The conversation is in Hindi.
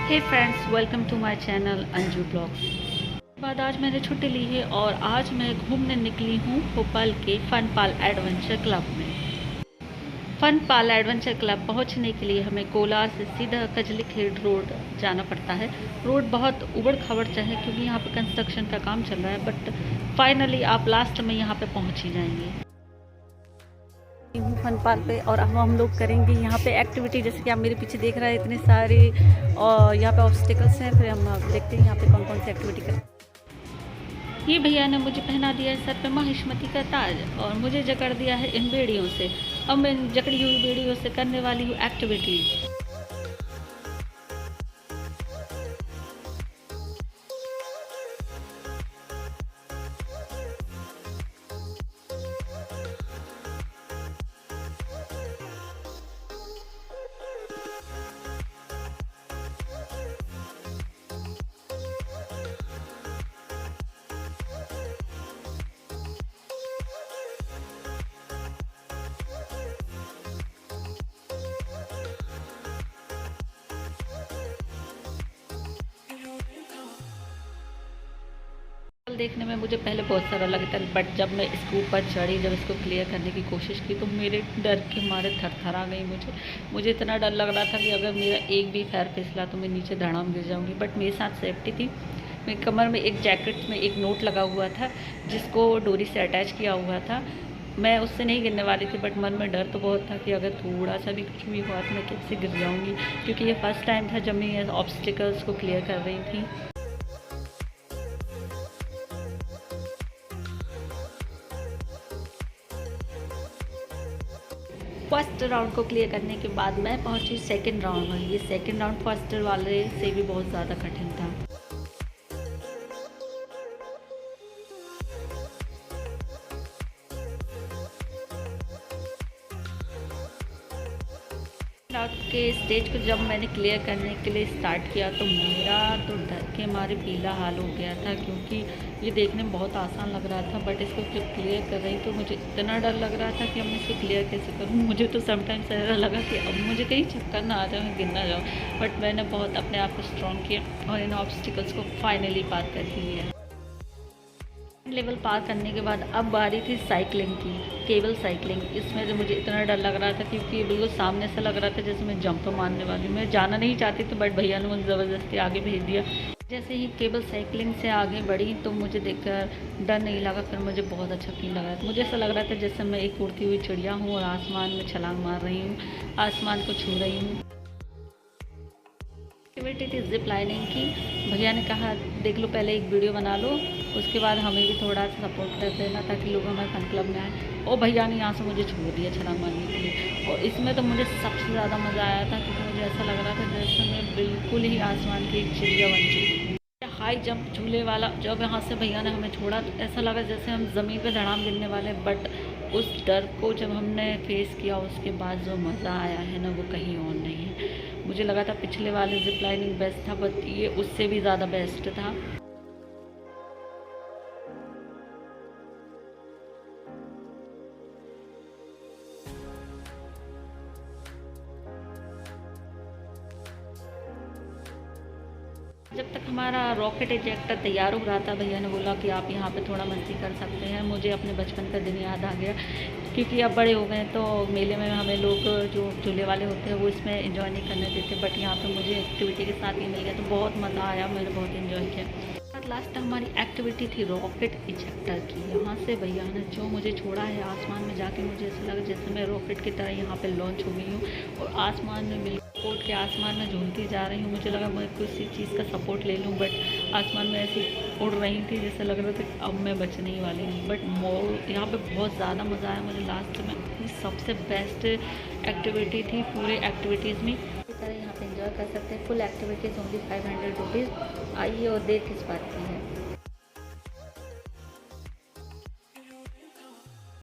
Hey friends, welcome to my channel Anju blogs. बाद आज मैंने छुट्टी ली है और आज मैं घूमने निकली हूँ भोपाल के फनपाल एडवेंचर क्लब में। फनपाल एडवेंचर क्लब पहुँचने के लिए हमें कोलार से सीधा कजलिक हिल रोड जाना पड़ता है। रोड बहुत उबड़ खाबड़ है क्योंकि यहाँ पे कंस्ट्रक्शन का काम चल रहा है, बट फाइनली आप लास्ट में यहाँ पे पहुँच ही जाएंगे। फनपाल पे और अब हम लोग करेंगे यहाँ पे एक्टिविटी, जैसे कि आप मेरे पीछे देख रहे हैं इतने सारे और यहाँ पे ऑब्स्टिकल्स हैं। फिर हम देखते हैं यहाँ पे कौन कौन सी एक्टिविटी करें। ये भैया ने मुझे पहना दिया है सर पे महिष्मति का ताज और मुझे जकड़ दिया है इन बेड़ियों से। अब मैं इन जकड़ी हुई बेड़ियों से करने वाली हूँ एक्टिविटीज। देखने में मुझे पहले बहुत सारा लगता है, बट जब मैं इसके ऊपर चढ़ी, जब इसको क्लियर करने की कोशिश की तो मेरे डर के मारे थरथरा गई। मुझे इतना डर लग रहा था कि अगर मेरा एक भी पैर फिसला तो मैं नीचे धड़ाम गिर जाऊंगी। बट मेरे साथ सेफ्टी थी। मेरे कमर में एक जैकेट में एक नोट लगा हुआ था जिसको डोरी से अटैच किया हुआ था। मैं उससे नहीं गिरने वाली थी, बट मन में डर तो बहुत था कि अगर थोड़ा सा भी कुछ भी हुआ तो मैं कैसे गिर जाऊँगी, क्योंकि ये फर्स्ट टाइम था जब मैं ये ऑब्स्टिकल्स को क्लियर कर रही थी। फर्स्ट राउंड को क्लियर करने के बाद मैं पहुंची सेकंड राउंड में। ये सेकंड राउंड फर्स्ट वाले से भी बहुत ज़्यादा कठिन था। राउंड के स्टेज को जब मैंने क्लियर करने के लिए स्टार्ट किया तो मेरा तो डर के मारे पीला हाल हो गया था, क्योंकि ये देखने में बहुत आसान लग रहा था। बट इसको जब क्लियर कर रही तो मुझे इतना डर लग रहा था कि अब मैं इसको क्लियर कैसे करूँ। मुझे तो समटाइम्स ऐसा लगा कि अब मुझे कहीं चक्कर ना आ जाए, मैं गिर ना जाऊँ। बट मैंने बहुत अपने आप को स्ट्रॉन्ग किया और इन ऑब्स्टिकल्स को फाइनली पार कर ही लिया। लेवल पार करने के बाद अब बारी थी साइकिलिंग की, केबल साइकिलिंग। इसमें तो मुझे इतना डर लग रहा था क्योंकि बिल्कुल सामने से लग रहा था जैसे मैं जंप मारने वाली हूँ। मैं जाना नहीं चाहती थी, बट भैया ने मुझे ज़बरदस्ती आगे भेज दिया। जैसे ही केबल साइकिलिंग से आगे बढ़ी तो मुझे देखकर डर नहीं लगा, फिर मुझे बहुत अच्छा फील लग रहा था। मुझे ऐसा लग रहा था जैसे मैं एक उड़ती हुई चिड़िया हूँ और आसमान में छलांग मार रही हूँ, आसमान को छू रही हूँ। एक्टिविटी थी जिप लाइनिंग की। भैया ने कहा देख लो, पहले एक वीडियो बना लो, उसके बाद हमें भी थोड़ा सा सपोर्ट कर देना ताकि लोग हमारे फन क्लब में आए। और भैया ने यहाँ से मुझे छोड़ दिया छलांग मारने के लिए। और इसमें तो मुझे सबसे ज़्यादा मज़ा आया था क्योंकि मुझे ऐसा लग रहा था जैसे मैं बिल्कुल ही आसमान की एक चिड़िया बन चुकी हूँ। हाई जंप झूले वाला जब यहाँ से भैया ने हमें छोड़ा तो ऐसा लगा जैसे हम ज़मीन पर धड़ाम गिरने वाले। बट उस डर को जब हमने फेस किया उसके बाद जो मज़ा आया है ना, वो कहीं और नहीं है। मुझे लगा था पिछले वाले जिप लाइनिंग बेस्ट था, बट ये उससे भी ज़्यादा बेस्ट था। जब तक हमारा रॉकेट इजेक्टर तैयार हो रहा था, भैया ने बोला कि आप यहाँ पे थोड़ा मस्ती कर सकते हैं। मुझे अपने बचपन का दिन याद आ गया, क्योंकि अब बड़े हो गए तो मेले में हमें लोग जो झूले वाले होते हैं वो इसमें एंजॉय नहीं करने देते, बट यहाँ पे मुझे एक्टिविटी के साथ ही मिल गया तो बहुत मज़ा आया। मैंने बहुत इन्जॉय किया। लास्ट हमारी एक्टिविटी थी रॉकेट इजेक्टर की। यहाँ से भैया ने जो मुझे छोड़ा है आसमान में जाके, मुझे ऐसा लगा जैसे मैं रॉकेट की तरह यहाँ पे लॉन्च हो गई हूँ और आसमान में बिल्कुल के आसमान में झूलती जा रही हूँ। मुझे लगा मैं किसी चीज़ का सपोर्ट ले लूँ, बट आसमान में ऐसी उड़ रही थी जैसे लग रहा था कि अब मैं बचने ही वाली हूँ। बट यहाँ पे बहुत ज़्यादा मज़ा आया मुझे। लास्ट में सबसे बेस्ट एक्टिविटी थी पूरे एक्टिविटीज़ में। इस तरह यहाँ पे एंजॉय कर सकते हैं। Full activities only 500 rupees. आइए और देर किस बात की है।